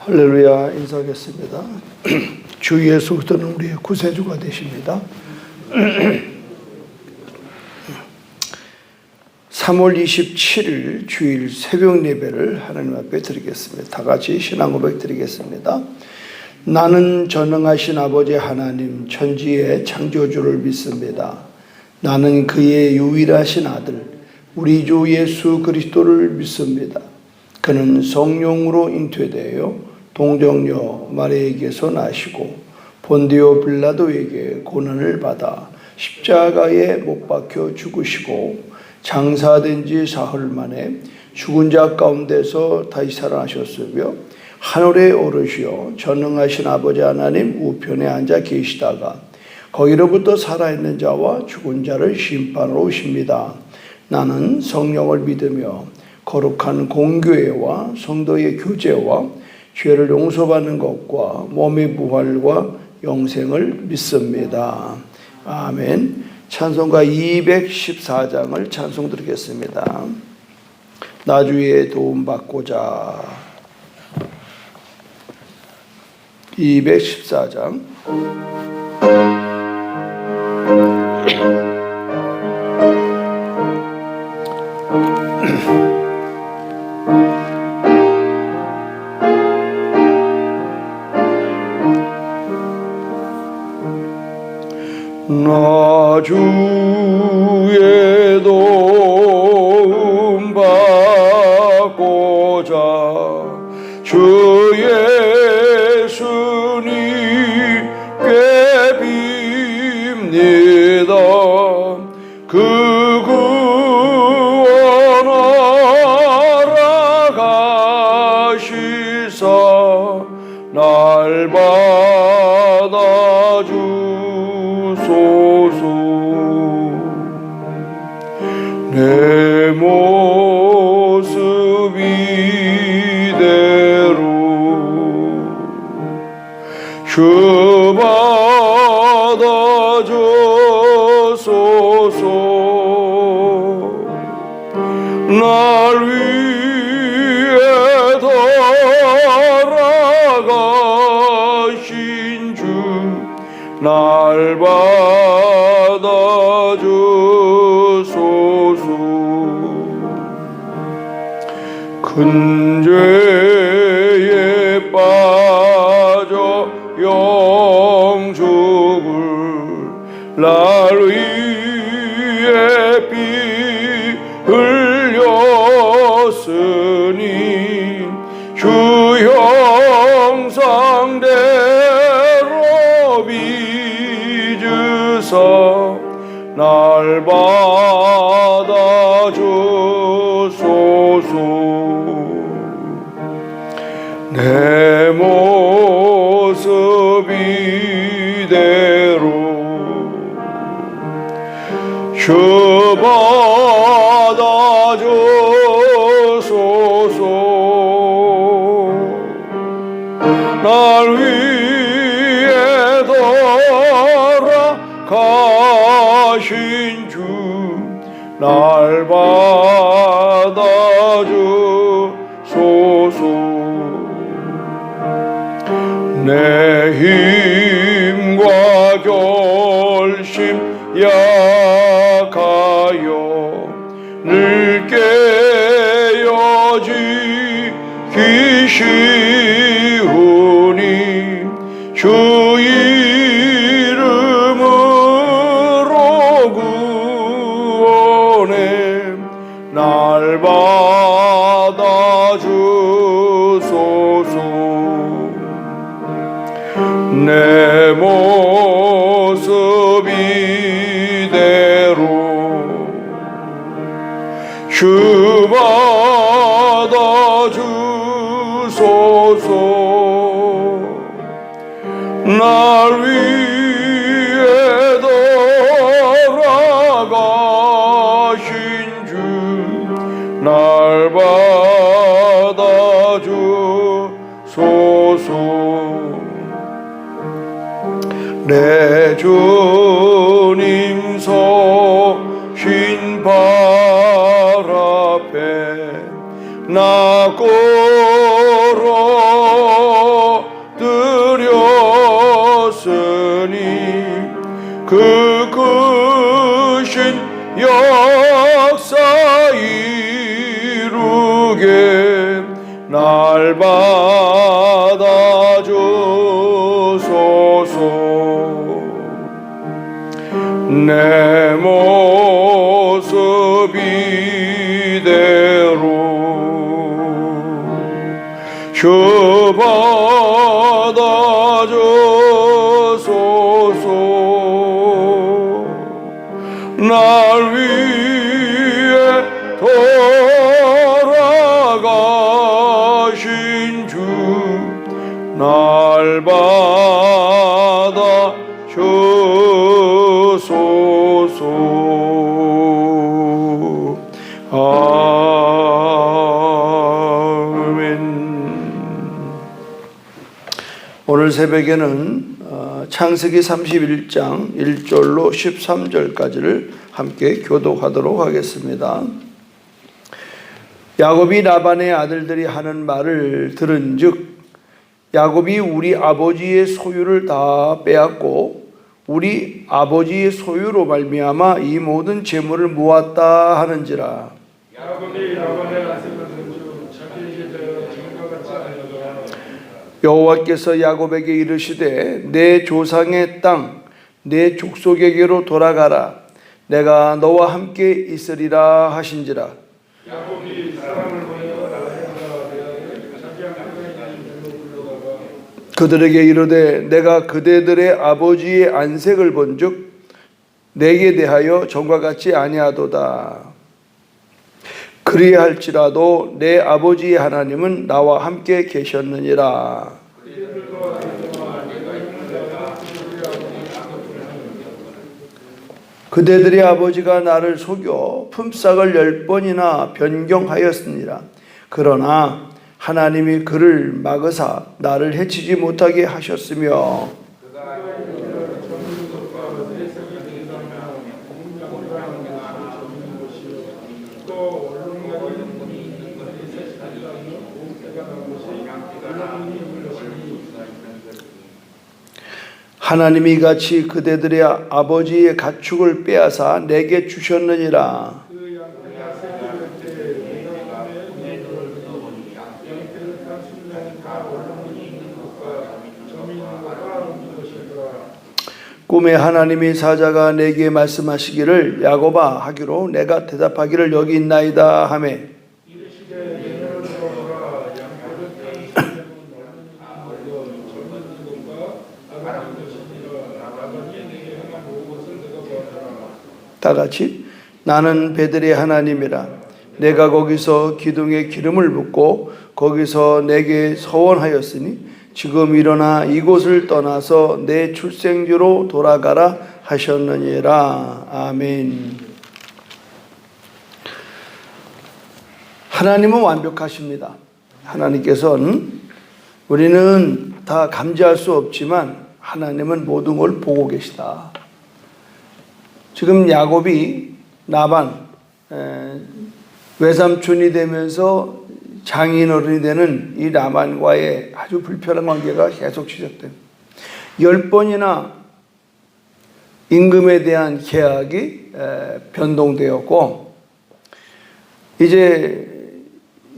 할렐루야. 인사하겠습니다. 주 예수 그리스도는 우리의 구세주가 되십니다. 3월 27일 주일 새벽 예배를 하나님 앞에 드리겠습니다. 다 같이 신앙 고백 드리겠습니다. 나는 전능하신 아버지 하나님 천지의 창조주를 믿습니다. 나는 그의 유일하신 아들 우리 주 예수 그리스도를 믿습니다. 그는 성령으로 잉태되어 동정녀 마리아에게서 나시고 본디오 빌라도에게 고난을 받아 십자가에 못 박혀 죽으시고 장사된 지 사흘 만에 죽은 자 가운데서 다시 살아나셨으며 하늘에 오르시어 전능하신 아버지 하나님 우편에 앉아 계시다가 거기로부터 살아있는 자와 죽은 자를 심판하러 오십니다. 나는 성령을 믿으며 거룩한 공교회와 성도의 교제와 죄를 용서받는 것과 몸의 부활과 영생을 믿습니다. 아멘. 찬송가 214장을 찬송 드리겠습니다. 나주의 도움받고자. 214장. 나 주의 도움 받고자 주 예수님께 빕니다. 그 구원하라 가시사 날 받아주 내 모습 이대로 주 받아주소서. 날 위해 돌아가신 주 날 받아주소서. 큰 죄에 빠져 영죽을 날 위해 피 흘렸으니 주 형상대로 빚으사 날 받아주소서. 내 모습 이대로 주 받아주소서. 날 위해 돌아가신 주 날 받아주소서. 내 힘과 결심 약하여 늘 깨어지기 쉬우니 주 이름으로 구원해 날 받아주소서. 내 모습 이대로 주 받아주소서. 날 위해 돌아가신 주 날 받아주소서. 내 주님 서신 발 앞에 나 꼴로 그 크신 역사 이루게 날 받아주소서. 내 모습 이대로 주 받아주소서. 날 위해 돌아가신 주 날 받아 주소서. 아멘. 오늘 새벽에는 창세기 31장 1절로 13절까지를 함께 교독하도록 하겠습니다. 야곱이 라반의 아들들이 하는 말을 들은즉 야곱이 우리 아버지의 소유를 다 빼앗고 우리 아버지의 소유로 말미암아 이 모든 재물을 모았다 하는지라. 야곱이 라반의 아들을 든즉 자기에게 대하여 전과 같지 아니하더라. 여호와께서 야곱에게 이르시되 내 조상의 땅 내 족속에게로 돌아가라. 내가 너와 함께 있으리라 하신지라. 야곱이 사람을 보내어 나아가라. 자기 앞에 있는 길로 불러다가 그들에게 이르되 내가 그대들의 아버지의 안색을 본즉 내게 대하여 전과 같지 아니하도다. 그리할지라도 내 아버지의 하나님은 나와 함께 계셨느니라. 그대들의 아버지가 나를 속여 품삯을 10번이나 변경하였습니다. 그러나 하나님이 그를 막으사 나를 해치지 못하게 하셨으며 하나님이 같이 그대들의 아버지의 가축을 빼앗아 내게 주셨느니라. 꿈에 하나님이 사자가 내게 말씀하시기를 야곱아 하기로 내가 대답하기를 여기 있나이다 하며 다 같이 나는 베들의 하나님이라. 내가 거기서 기둥에 기름을 붓고 거기서 내게 서원하였으니 지금 일어나 이곳을 떠나서 내 출생지로 돌아가라 하셨느니라. 아멘. 하나님은 완벽하십니다. 하나님께서는 우리는 다 감지할 수 없지만 하나님은 모든 걸 보고 계시다. 지금 야곱이 라반 외삼촌이 되면서 장인어른이 되는 이 라반과의 아주 불편한 관계가 계속 지속돼요. 10번이나 임금에 대한 계약이 변동되었고 이제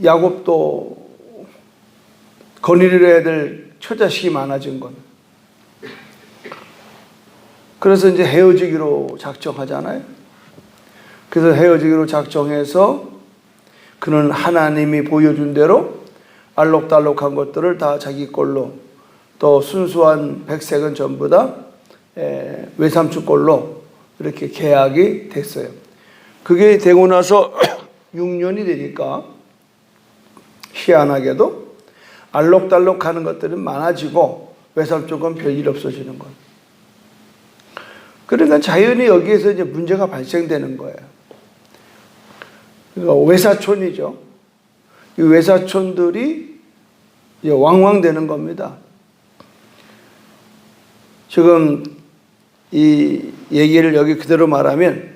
야곱도 거느리려 해야 될 처자식이 많아진 건. 그래서 이제 헤어지기로 작정하잖아요. 그래서 헤어지기로 작정해서 그는 하나님이 보여준 대로 알록달록한 것들을 다 자기 걸로 또 순수한 백색은 전부 다 외삼촌 걸로 이렇게 계약이 됐어요. 그게 되고 나서 6년이 되니까 희한하게도 알록달록하는 것들은 많아지고 외삼촌 건 별일 없어지는 것. 그러니까 자연히 여기에서 이제 문제가 발생되는 거예요. 그러니까 외사촌이죠. 이 외사촌들이 이제 왕왕되는 겁니다. 지금 이 얘기를 여기 그대로 말하면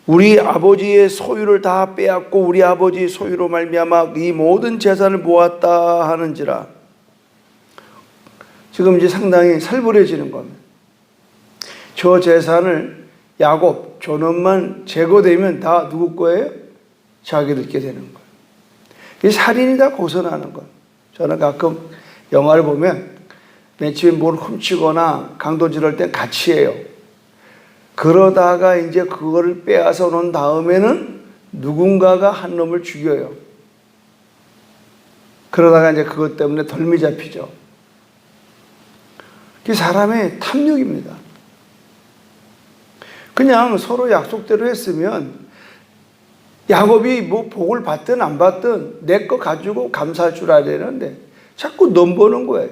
우리 아버지의 소유를 다 빼앗고 우리 아버지의 소유로 말미암아 이 모든 재산을 모았다 하는지라. 지금 이제 상당히 살벌해지는 겁니다. 저 재산을 야곱 존엄만 제거되면 다 누구 거예요? 자기들께 되는 거예요. 이 살인이 다 고선하는 거예요. 저는 가끔 영화를 보면 맨 처음에 뭘 훔치거나 강도질할 때 같이 해요. 그러다가 이제 그거를 빼앗아 놓은 다음에는 누군가가 한 놈을 죽여요. 그러다가 이제 그것 때문에 덜미 잡히죠. 그게 사람의 탐욕입니다. 그냥 서로 약속대로 했으면 야곱이 뭐 복을 받든 안 받든 내 거 가지고 감사할 줄 알아야 되는데 자꾸 넘보는 거예요.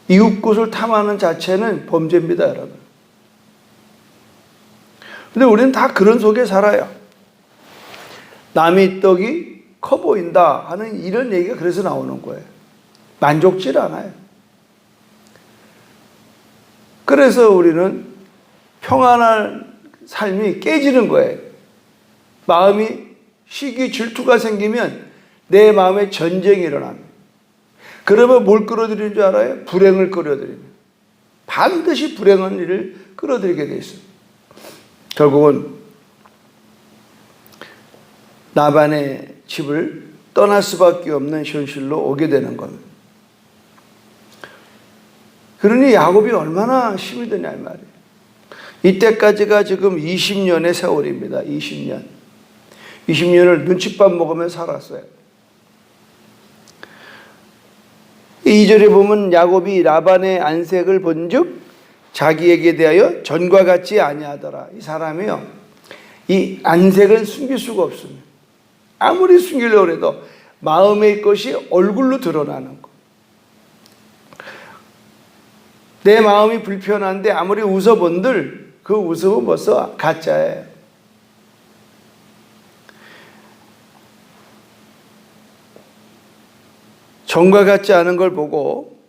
이웃 것을 탐하는 자체는 범죄입니다, 여러분. 근데 우리는 다 그런 속에 살아요. 남의 떡이 커 보인다 하는 이런 얘기가 그래서 나오는 거예요. 만족질 않아요. 그래서 우리는 평안한 삶이 깨지는 거예요. 마음이 시기 질투가 생기면 내 마음에 전쟁이 일어납니다. 그러면 뭘 끌어들이는 줄 알아요? 불행을 끌어들입니다. 반드시 불행한 일을 끌어들이게 돼 있어요. 결국은 라반의 집을 떠날 수밖에 없는 현실로 오게 되는 겁니다. 그러니 야곱이 얼마나 힘이 드냐 이 말이에요. 이때까지가 지금 20년의 세월입니다. 20년. 20년을 눈칫밥 먹으며 살았어요. 2절에 보면 야곱이 라반의 안색을 본즉 자기에게 대하여 전과 같지 아니하더라. 이 사람이요, 이 안색은 숨길 수가 없습니다. 아무리 숨기려고 해도 마음의 것이 얼굴로 드러나는 거. 내 마음이 불편한데 아무리 웃어본들 그 웃음은 벌써 가짜예요. 전과 같지 않은 걸 보고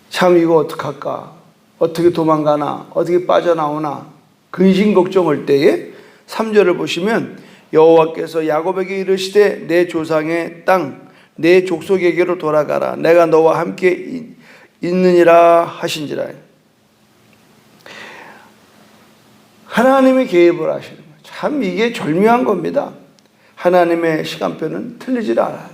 참 이거 어떡할까? 어떻게 도망가나? 어떻게 빠져나오나? 근심 걱정할 때에 3절을 보시면 여호와께서 야곱에게 이르시되 내 조상의 땅 내 족속에게로 돌아가라. 내가 너와 함께 있느니라 하신지라. 하나님이 개입을 하시는 거예요. 참 이게 절묘한 겁니다. 하나님의 시간표는 틀리질 않아요.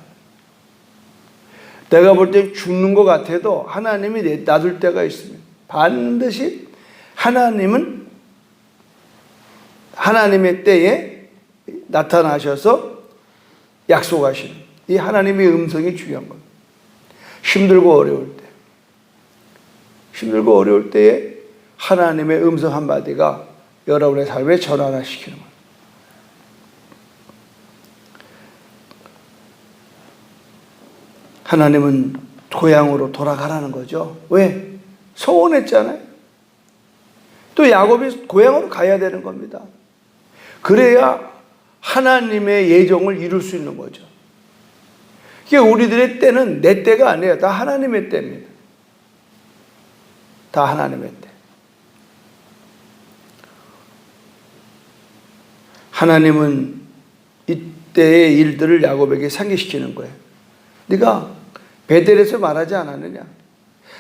내가 볼 땐 죽는 것 같아도 하나님이 놔둘 때가 있습니다. 반드시 하나님은 하나님의 때에 나타나셔서 약속하시는 이 하나님의 음성이 중요한 겁니다. 힘들고 어려울 때, 힘들고 어려울 때에 하나님의 음성 한마디가 여러분의 삶에 전환을 시키는 거예요. 하나님은 고향으로 돌아가라는 거죠. 왜? 소원했잖아요. 또 야곱이 고향으로 가야 되는 겁니다. 그래야 하나님의 예정을 이룰 수 있는 거죠. 그러니까 우리들의 때는 내 때가 아니에요. 다 하나님의 때입니다. 다 하나님의 때. 하나님은 이때의 일들을 야곱에게 상기시키는 거예요. 네가 베델에서 말하지 않았느냐?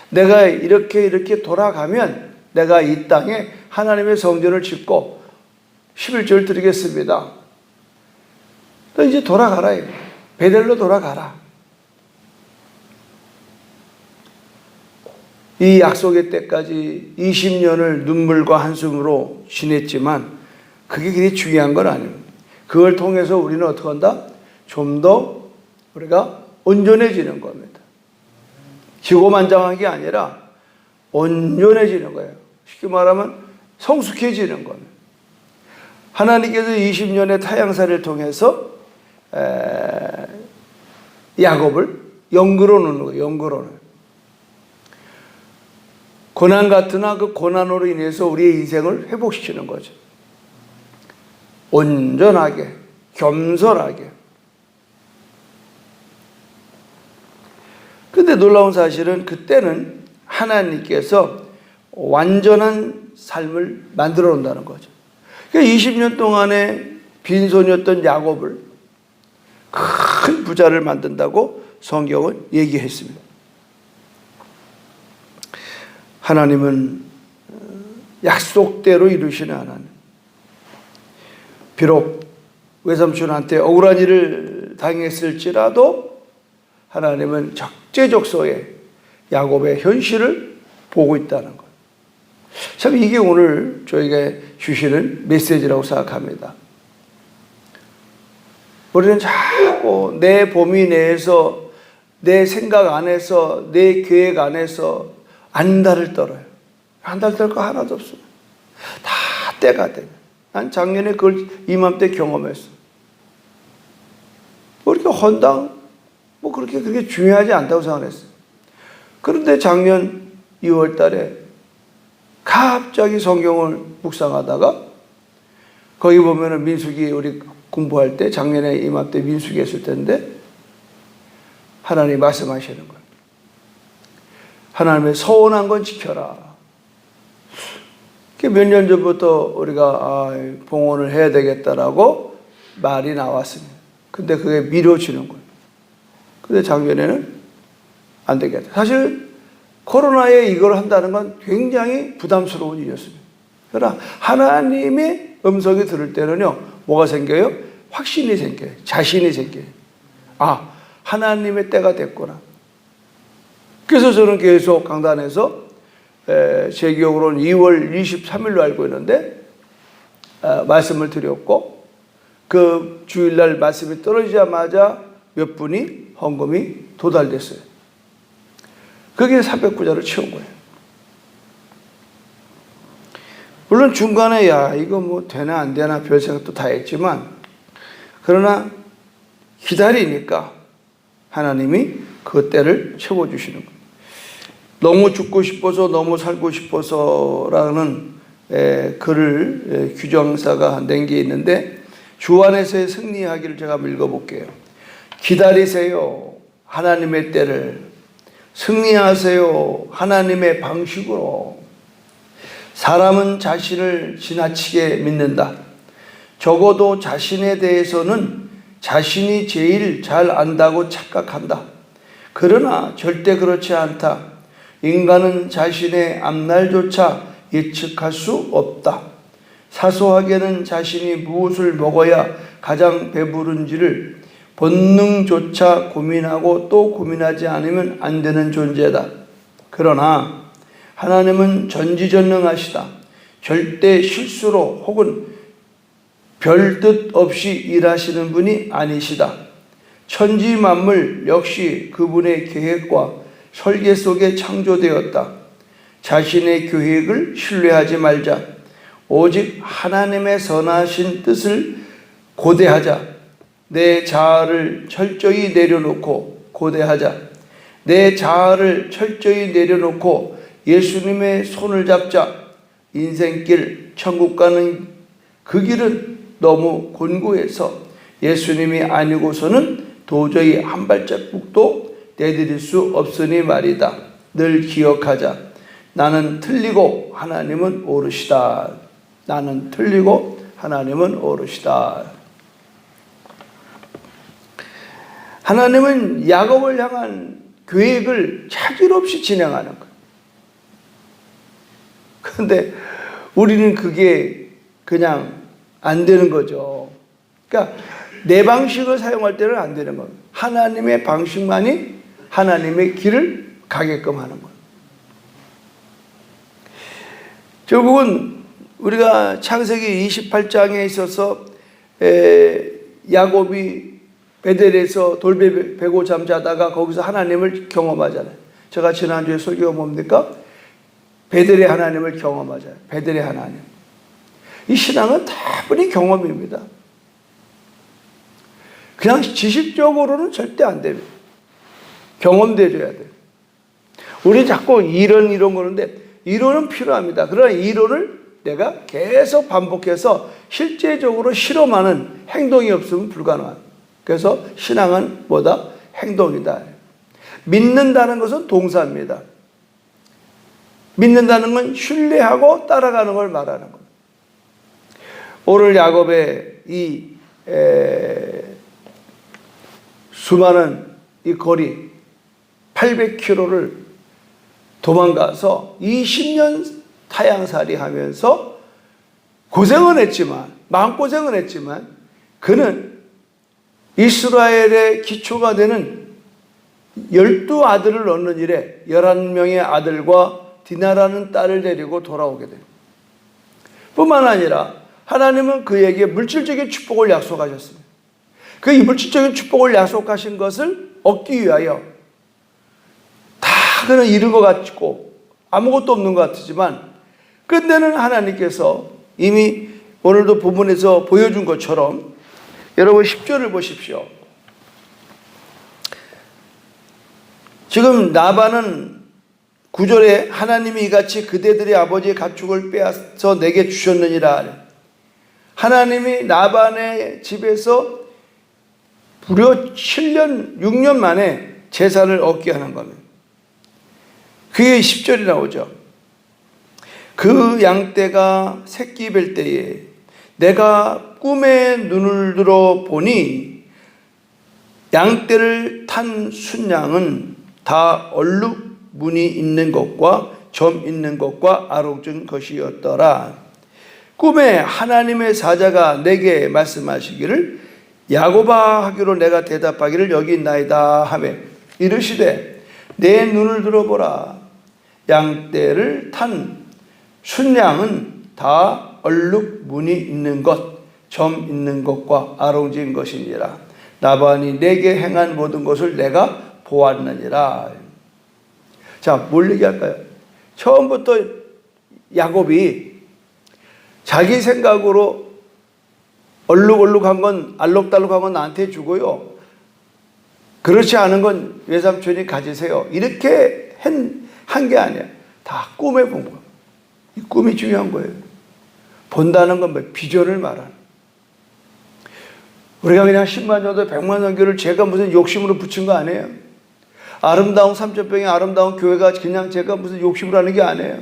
내가 이렇게 돌아가면 내가 이 땅에 하나님의 성전을 짓고 11조를 드리겠습니다. 너 이제 돌아가라. 베델로 돌아가라. 이 약속의 때까지 20년을 눈물과 한숨으로 지냈지만 그게 그렇게 중요한 건 아닙니다. 그걸 통해서 우리는 어떻게 한다? 좀 더 우리가 온전해지는 겁니다. 기고만장한 게 아니라 온전해지는 거예요. 쉽게 말하면 성숙해지는 겁니다. 하나님께서 20년의 타향살이를 통해서 야곱을 연결어 놓는 거예요. 연결어 놓는. 고난 같으나 그 고난으로 인해서 우리의 인생을 회복시키는 거죠. 온전하게, 겸손하게. 근데 놀라운 사실은 그때는 하나님께서 완전한 삶을 만들어 놓는다는 거죠. 그러니까 20년 동안에 빈손이었던 야곱을 큰 부자를 만든다고 성경은 얘기했습니다. 하나님은 약속대로 이루시는 하나님. 비록 외삼촌한테 억울한 일을 당했을지라도 하나님은 적재적소에 야곱의 현실을 보고 있다는 것. 참 이게 오늘 저에게 주시는 메시지라고 생각합니다. 우리는 자꾸 내 범위 내에서, 내 생각 안에서, 내 계획 안에서 안달을 떨어요. 안달 떨 거 하나도 없어요. 다 때가 되면. 난 작년에 그걸 이맘때 경험했어. 뭐 이렇게 헌당, 뭐 그렇게 중요하지 않다고 생각했어요. 그런데 작년 2월 달에 갑자기 성경을 묵상하다가 거기 보면은 민수기 우리 공부할 때 작년에 이맘때 민수기 했을 텐데 하나님이 말씀하시는 거예요. 하나님의 서원한 건 지켜라. 몇 년 전부터 우리가 봉헌을 해야 되겠다라고 말이 나왔습니다. 근데 그게 미뤄지는 거예요. 근데 작년에는 안 되겠다. 사실 코로나에 이걸 한다는 건 굉장히 부담스러운 일이었습니다. 그러나 하나님의 음성이 들을 때는요, 뭐가 생겨요? 확신이 생겨요. 자신이 생겨요. 아, 하나님의 때가 됐구나. 그래서 저는 계속 강단에서 제 기억으로는 2월 23일로 알고 있는데 말씀을 드렸고 그 주일날 말씀이 떨어지자마자 몇 분이 헌금이 도달됐어요. 그게 300부자를 채운 거예요. 물론 중간에 이거 뭐 되나 안 되나 별 생각도 다 했지만 그러나 기다리니까 하나님이 그 때를 채워주시는 거예요. 너무 죽고 싶어서 너무 살고 싶어서라는 글을 규정사가 낸 게 있는데 주 안에서의 승리하기를 제가 한번 읽어볼게요. 기다리세요. 하나님의 때를. 승리하세요. 하나님의 방식으로. 사람은 자신을 지나치게 믿는다. 적어도 자신에 대해서는 자신이 제일 잘 안다고 착각한다. 그러나 절대 그렇지 않다. 인간은 자신의 앞날조차 예측할 수 없다. 사소하게는 자신이 무엇을 먹어야 가장 배부른지를 본능조차 고민하고 또 고민하지 않으면 안 되는 존재다. 그러나 하나님은 전지전능하시다. 절대 실수로 혹은 별뜻 없이 일하시는 분이 아니시다. 천지 만물 역시 그분의 계획과 설계 속에 창조되었다. 자신의 계획을 신뢰하지 말자. 오직 하나님의 선하신 뜻을 고대하자. 내 자아를 철저히 내려놓고 고대하자. 내 자아를 철저히 내려놓고 예수님의 손을 잡자. 인생길, 천국 가는 그 길은 너무 곤고해서 예수님이 아니고서는 도저히 한 발자국도 내디딜 수 없으니 말이다. 늘 기억하자. 나는 틀리고 하나님은 옳으시다. 나는 틀리고 하나님은 옳으시다. 하나님은 야곱을 향한 계획을 차질 없이 진행하는 거예요. 그런데 우리는 그게 그냥 안 되는 거죠. 그러니까 내 방식을 사용할 때는 안 되는 겁니다. 하나님의 방식만이 하나님의 길을 가게끔 하는 거예요. 결국은 우리가 창세기 28장에 있어서 야곱이 베델에서 돌배 베고 잠자다가 거기서 하나님을 경험하잖아요. 제가 지난주에 설교가 뭡니까? 베델의 하나님을 경험하잖아요. 베델의 하나님. 이 신앙은 다분히 경험입니다. 그냥 지식적으로는 절대 안 됩니다. 경험되어야 돼요. 우리 자꾸 이론 그러는데 이론은 필요합니다. 그러나 이론을 내가 계속 반복해서 실제적으로 실험하는 행동이 없으면 불가능합니다. 그래서 신앙은 뭐다? 행동이다. 믿는다는 것은 동사입니다. 믿는다는 건 신뢰하고 따라가는 걸 말하는 겁니다. 오늘 야곱의 이 수많은 이 거리 800km를 도망가서 20년 타향살이 하면서 고생은 했지만, 마음고생은 했지만, 그는 이스라엘의 기초가 되는 12아들을 얻는 일에 11명의 아들과 디나라는 딸을 데리고 돌아오게 됩니다. 뿐만 아니라 하나님은 그에게 물질적인 축복을 약속하셨습니다. 그 물질적인 축복을 약속하신 것을 얻기 위하여 다 그는 잃은 것 같고 아무것도 없는 것 같지만, 끝내는 하나님께서 이미 오늘도 본문에서 보여준 것처럼, 여러분 10절을 보십시오. 지금 나반은 9절에 하나님이 이같이 그대들의 아버지의 가축을 빼앗아 내게 주셨느니라. 하나님이 나반의 집에서 무려 7년, 6년 만에 재산을 얻게 하는 겁니다. 그게 10절이 나오죠. 그 양떼가 새끼 뵐 때에 내가 꿈에 눈을 들어 보니 양떼를 탄 순양은 다 얼룩 무늬 있는 것과 점 있는 것과 아롱진 것이었더라. 꿈에 하나님의 사자가 내게 말씀하시기를 야곱아 하기로 내가 대답하기를 여기 있나이다 하며 이르시되 내 눈을 들어보라. 양떼를 탄 순양은 다 얼룩 무늬 있는 것, 점 있는 것과 아롱진 것이니라. 나반이 내게 행한 모든 것을 내가 보았느니라. 자, 뭘 얘기할까요? 처음부터 야곱이 자기 생각으로 얼룩얼룩한 건, 알록달록한 건 나한테 주고요, 그렇지 않은 건 외삼촌이 가지세요, 이렇게 한 게 아니야. 다 꿈에 본 거야. 이 꿈이 중요한 거예요. 본다는 건 뭐 비전을 말하는. 우리가 그냥 10만 정도 100만 정도를 제가 무슨 욕심으로 붙인 거 아니에요. 아름다운 삼천평의 아름다운 교회가 그냥 제가 무슨 욕심으로 하는 게 아니에요.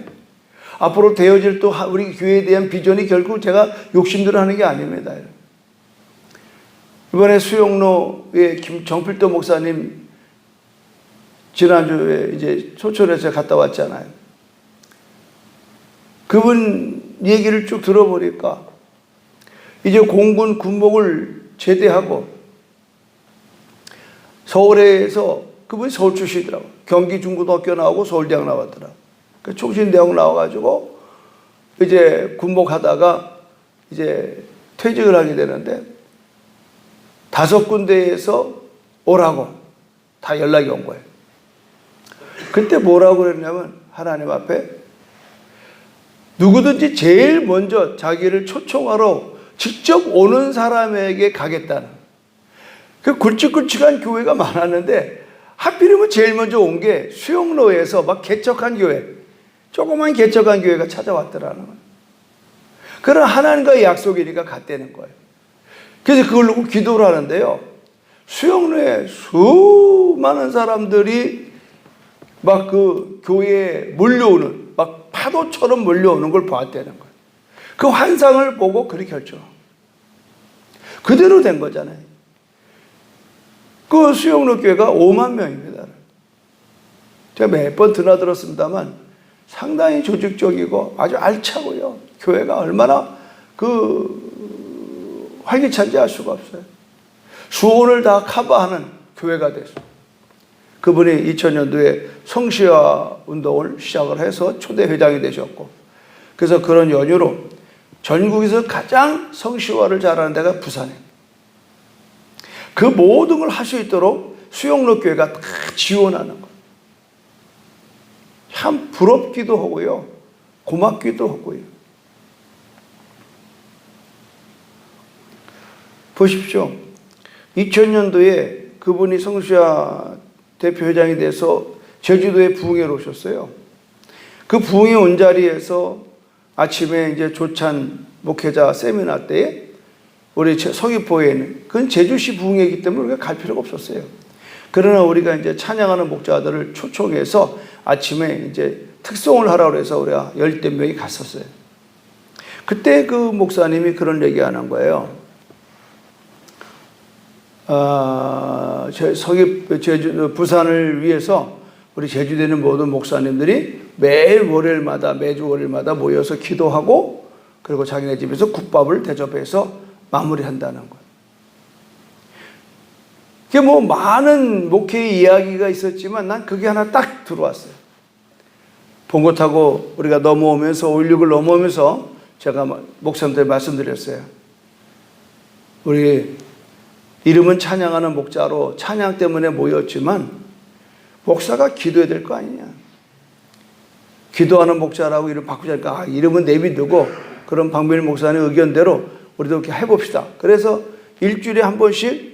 앞으로 되어질 또 우리 교회에 대한 비전이 결국 제가 욕심대로 하는 게 아닙니다. 이번에 수용로에 정필도 목사님 지난주에 이제 소천에서 갔다 왔잖아요. 그분 얘기를 쭉 들어보니까 이제 공군 군복을 제대하고 서울에서, 그분이 서울 출신이더라고. 경기 중고등학교 나오고 서울대학 나왔더라고. 그 총신대학 나와가지고 이제 군복하다가 이제 퇴직을 하게 되는데 5군데에서 오라고 다 연락이 온 거예요. 그때 뭐라고 그랬냐면, 하나님 앞에 누구든지 제일 먼저 자기를 초청하러 직접 오는 사람에게 가겠다는, 그 굵직굵직한 교회가 많았는데 하필이면 제일 먼저 온 게 수용로에서 막 개척한 교회, 조그만 개척한 교회가 찾아왔더라는 거예요. 그런 하나님과의 약속이니까 갔다는 거예요. 그래서 그걸 놓고 기도를 하는데요, 수용로에 수많은 사람들이 막 그 교회에 몰려오는, 막 파도처럼 몰려오는 걸 보았다는 거예요. 그 환상을 보고 그렇게 결정하고 그대로 된 거잖아요. 그 수용로 교회가 5만 명입니다. 제가 몇 번 드나들었습니다만 상당히 조직적이고 아주 알차고요. 교회가 얼마나 활기찬지 알 수가 없어요. 수원을 다 커버하는 교회가 됐어요. 그분이 2000년도에 성시화 운동을 시작을 해서 초대 회장이 되셨고, 그래서 그런 연유로 전국에서 가장 성시화를 잘하는 데가 부산에, 그 모든 걸 할 수 있도록 수용로 교회가 다 지원하는 거예요. 참 부럽기도 하고요, 고맙기도 하고요. 보십시오. 2000년도에 그분이 성시화 대표회장이 돼서 제주도에 부흥회로 오셨어요. 그 부흥회 온 자리에서 아침에 이제 조찬 목회자 세미나 때에 우리 서귀포에는, 그건 제주시 부흥회이기 때문에 우리가 갈 필요가 없었어요. 그러나 우리가 이제 찬양하는 목자들을 초청해서 아침에 이제 특송을 하라고 해서 우리가 10대 명이 갔었어요. 그때 그 목사님이 그런 얘기 하는 거예요. 제주 부산을 위해서 우리 제주도에 있는 모든 목사님들이 매주 월요일마다 모여서 기도하고 그리고 자기네 집에서 국밥을 대접해서 마무리한다는 거예요. 그게 뭐 많은 목회의 이야기가 있었지만 난 그게 하나 딱 들어왔어요. 봉고 타고 우리가 넘어오면서 5.16을 넘어오면서 제가 목사님들 말씀드렸어요. 우리 이름은 찬양하는 목자로 찬양 때문에 모였지만 목사가 기도해야 될 거 아니냐. 기도하는 목자라고 이름 바꾸자니까 이름은 내비두고 그런 박민일 목사님 의견대로 우리도 이렇게 해봅시다. 그래서 일주일에 한 번씩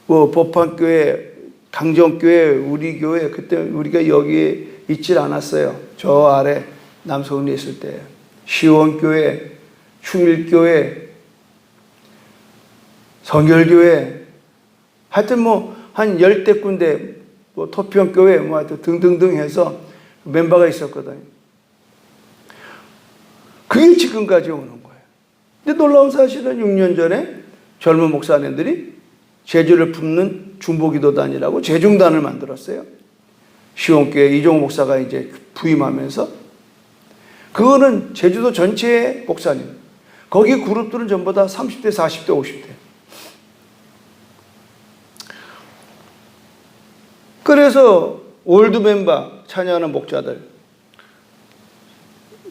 뭐 법한교회, 강정교회, 우리 교회 그때 우리가 여기에 있질 않았어요. 저 아래 남성리에 있을 때 시원교회, 충일교회, 성결교회 하여튼 뭐 한 10대 군데 뭐 토평교회 뭐 하여튼 등등등 해서 멤버가 있었거든요. 그게 지금까지 오는 거예요. 근데 놀라운 사실은 6년 전에 젊은 목사님들이 제주를 품는 중보기도단이라고 제중단을 만들었어요. 시온교회 이종호 목사가 이제 부임하면서 그거는 제주도 전체의 목사님. 거기 그룹들은 전부 다 30대, 40대, 50대. 그래서 올드 멤버 찬양하는 목자들,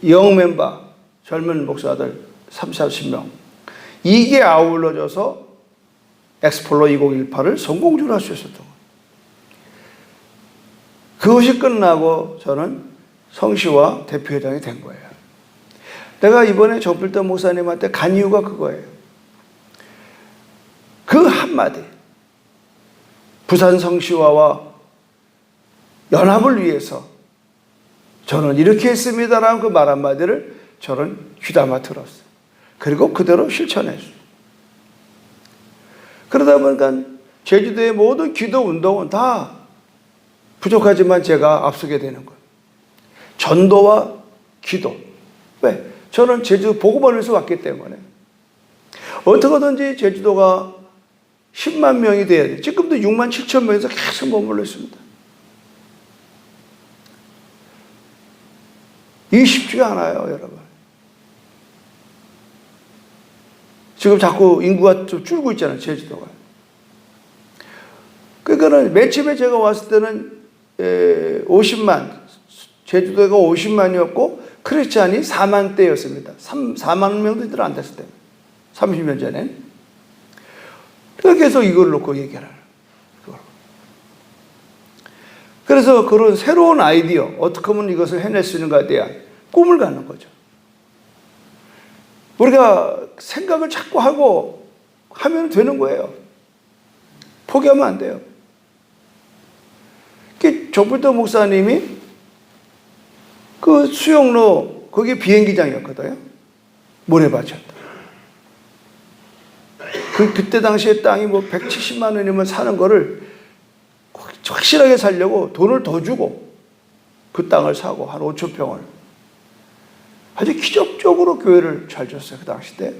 영 멤버 젊은 목사들 30, 40명 이게 아울러져서 엑스플로 2018을 성공적으로 할 수 있었던 거예요. 그것이 끝나고 저는 성시와 대표회장이 된 거예요. 내가 이번에 정필도 목사님한테 간 이유가 그거예요. 그 한마디 부산 성시와와 연합을 위해서 저는 이렇게 했습니다라는 그 말 한마디를 저는 귀담아 들었어요. 그리고 그대로 실천했어요. 그러다 보니까 제주도의 모든 기도 운동은 다 부족하지만 제가 앞서게 되는 거예요. 전도와 기도. 왜? 저는 제주도 복음원에서 왔기 때문에 어떻게든지 제주도가 10만 명이 돼야 돼요. 지금도 6만 7천 명에서 계속 머물러 있습니다. 이게 쉽지가 않아요, 여러분. 지금 자꾸 인구가 좀 줄고 있잖아요, 제주도가. 그러니까는 맨 처음에 제가 왔을 때는 50만, 제주도가 50만이었고 크리스찬이 4만대였습니다. 4만 명도 안 됐을 때, 30년 전에. 그래서 계속 이걸 놓고 얘기를 하는 거예요. 그래서 그런 새로운 아이디어, 어떻게 하면 이것을 해낼 수 있는가에 대한 꿈을 갖는 거죠. 우리가 생각을 자꾸 하고 하면 되는 거예요. 포기하면 안 돼요. 정필도 목사님이 그 수영로 거기 비행기장이었거든요. 모래밭이었다. 그때 당시에 땅이 뭐 170만 원이면 사는 거를 확실하게 살려고 돈을 더 주고 그 땅을 사고 한 5천 평을 아주 기적적으로 교회를 잘 줬어요. 그 당시 때.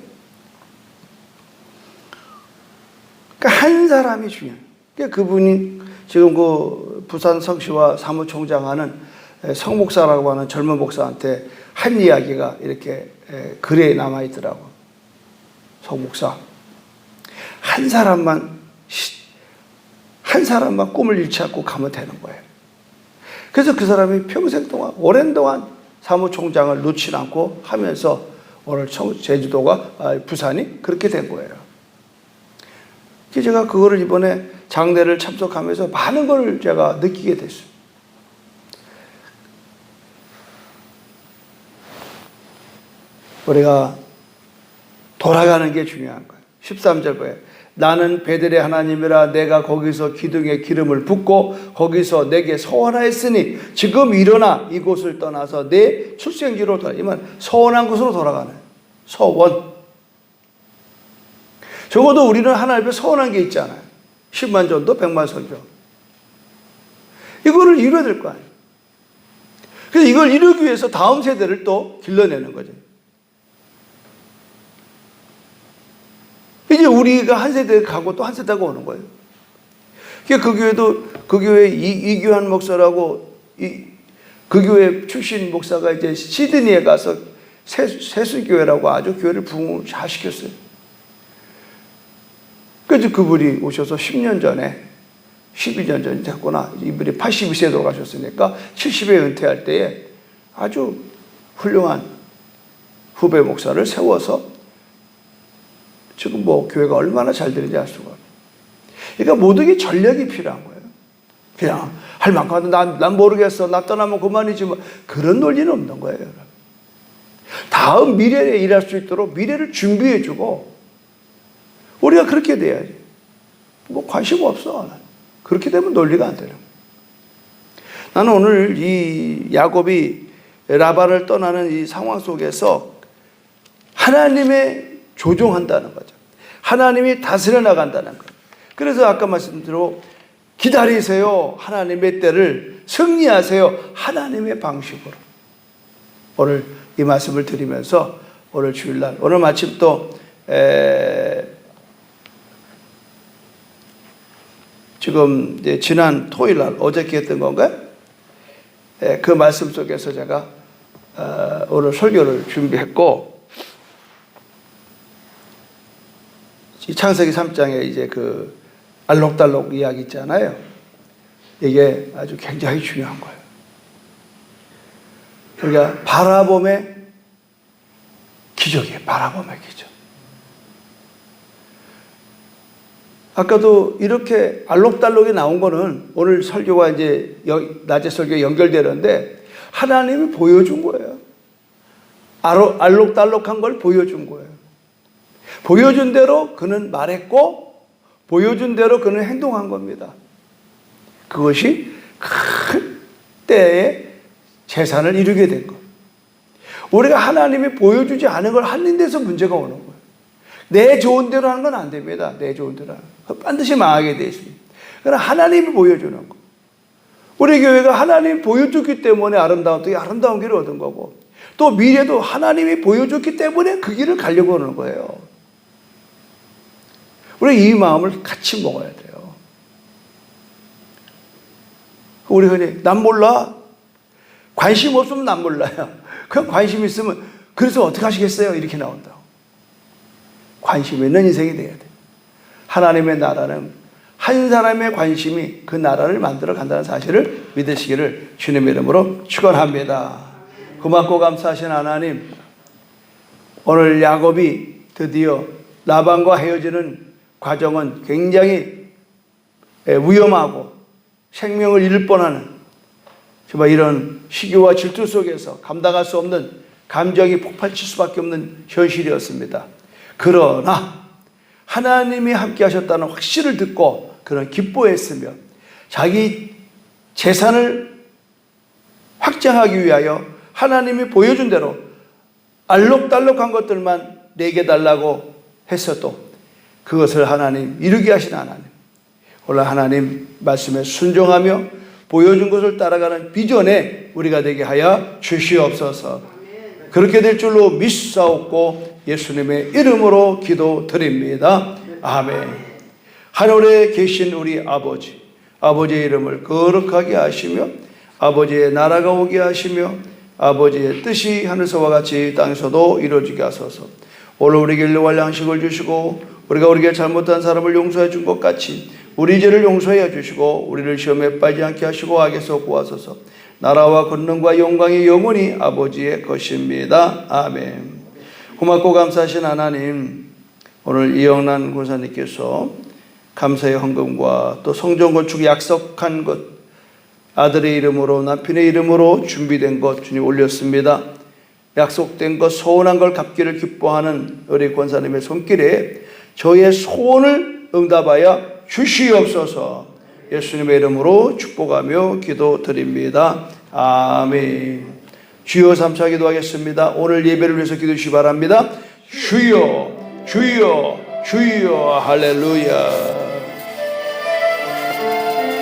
그러니까 한 사람이 중요해요. 그러니까 그분이 지금 그 부산 성시와 사무총장하는 성목사라고 하는 젊은 목사한테 한 이야기가 이렇게 글에 남아있더라고. 성목사. 한 사람만 꿈을 잃지 않고 가면 되는 거예요. 그래서 그 사람이 평생 동안, 오랜 동안 사무총장을 놓지 않고 하면서 오늘 제주도가, 부산이 그렇게 된 거예요. 제가 그거를 이번에 장례를 참석하면서 많은 걸 제가 느끼게 됐어요. 우리가 돌아가는 게 중요한 거예요. 13절 보여요. 나는 베델의 하나님이라 내가 거기서 기둥에 기름을 붓고 거기서 내게 서원하였으니 지금 일어나 이곳을 떠나서 내 출생지로 돌아가면 서원한 곳으로 돌아가는 서원. 적어도 우리는 하나님 앞에 서원한 게 있잖아요. 10만 전도 100만 선조. 이거를 이뤄야 될 거 아니에요. 그래서 이걸 이루기 위해서 다음 세대를 또 길러내는 거죠. 이제 우리가 한 세대 가고 또 한 세대가 오는 거예요. 그 교회도 그 교회 이규환 목사라고 그 교회 출신 목사가 이제 시드니에 가서 세수교회라고 아주 교회를 부흥을 잘 시켰어요. 그래서 그분이 오셔서 10년 전에 12년 전이 됐구나. 이분이 82세에 돌아가셨으니까 70에 은퇴할 때에 아주 훌륭한 후배 목사를 세워서 지금 뭐 교회가 얼마나 잘 되는지 알 수가 없어요. 그러니까 모든 게 전략이 필요한 거예요. 그냥 할 만큼 하도 난 모르겠어. 나 떠나면 그만이지 뭐 그런 논리는 없는 거예요. 다음 미래에 일할 수 있도록 미래를 준비해주고 우리가 그렇게 돼야지. 뭐 관심 없어. 그렇게 되면 논리가 안 되는 거예요. 나는 오늘 이 야곱이 라반을 떠나는 이 상황 속에서 하나님의 조종한다는 거죠. 하나님이 다스려 나간다는 거예요. 그래서 아까 말씀대로 기다리세요. 하나님의 때를 승리하세요. 하나님의 방식으로. 오늘 이 말씀을 드리면서 오늘 주일날 오늘 마침 또 지금 이제 지난 토요일날 어저께 했던 건가요? 그 말씀 속에서 제가 오늘 설교를 준비했고 창세기 3장에 이제 그 알록달록 이야기 있잖아요. 이게 아주 굉장히 중요한 거예요. 그러니까 바라봄의 기적이에요. 바라봄의 기적. 아까도 이렇게 알록달록이 나온 거는 오늘 설교와 이제 낮에 설교에 연결되는데 하나님이 보여준 거예요. 알록달록한 걸 보여준 거예요. 보여준 대로 그는 말했고 보여준 대로 그는 행동한 겁니다. 그것이 큰 때에 재산을 이루게 된 것. 우리가 하나님이 보여주지 않은 걸 하는 데서 문제가 오는 거예요. 내 좋은 대로 하는 건 안 됩니다. 내 좋은 대로 하는 거. 반드시 망하게 되어 있습니다. 그러나 하나님이 보여주는 거. 우리 교회가 하나님이 보여줬기 때문에 아름다운 길을 얻은 거고 또 미래도 하나님이 보여줬기 때문에 그 길을 가려고 하는 거예요. 우리 이 마음을 같이 먹어야 돼요. 우리 흔히 난 몰라. 관심 없으면 난 몰라요. 그냥 관심 있으면 그래서 어떻게 하시겠어요? 이렇게 나온다고. 관심 있는 인생이 돼야 돼. 하나님의 나라는 한 사람의 관심이 그 나라를 만들어 간다는 사실을 믿으시기를 주님의 이름으로 축원합니다. 고맙고 감사하신 하나님, 오늘 야곱이 드디어 라반과 헤어지는 과정은 굉장히 위험하고 생명을 잃을 뻔하는 정말 이런 시기와 질투 속에서 감당할 수 없는 감정이 폭발칠 수밖에 없는 현실이었습니다. 그러나 하나님이 함께 하셨다는 확신을 듣고 그런 기뻐했으며 자기 재산을 확장하기 위하여 하나님이 보여준 대로 알록달록한 것들만 내게 달라고 했어도 그것을 하나님 이루게 하신 하나님, 오늘 하나님 말씀에 순종하며 보여준 것을 따라가는 비전에 우리가 되게 하여 주시옵소서. 그렇게 될 줄로 믿사옵고 예수님의 이름으로 기도드립니다. 아멘. 하늘에 계신 우리 아버지, 아버지의 이름을 거룩하게 하시며 아버지의 나라가 오게 하시며 아버지의 뜻이 하늘에서와 같이 땅에서도 이루어지게 하소서. 오늘 우리에게 일용할 양식을 주시고 우리가 우리에게 잘못한 사람을 용서해 준 것 같이 우리 죄를 용서해 주시고 우리를 시험에 빠지지 않게 하시고 악에서 구하소서. 나라와 권능과 영광이 영원히 아버지의 것입니다. 아멘. 고맙고 감사하신 하나님, 오늘 이영란 권사님께서 감사의 헌금과 또 성전 건축 약속한 것, 아들의 이름으로 남편의 이름으로 준비된 것 주님 올렸습니다. 약속된 것, 소원한 걸 갚기를 기뻐하는 우리 권사님의 손길에 저의 소원을 응답하여 주시옵소서. 예수님의 이름으로 축복하며 기도드립니다. 아멘. 주여 삼차 기도하겠습니다. 오늘 예배를 위해서 기도해 주시기 바랍니다. 주여, 주여, 주여. 할렐루야.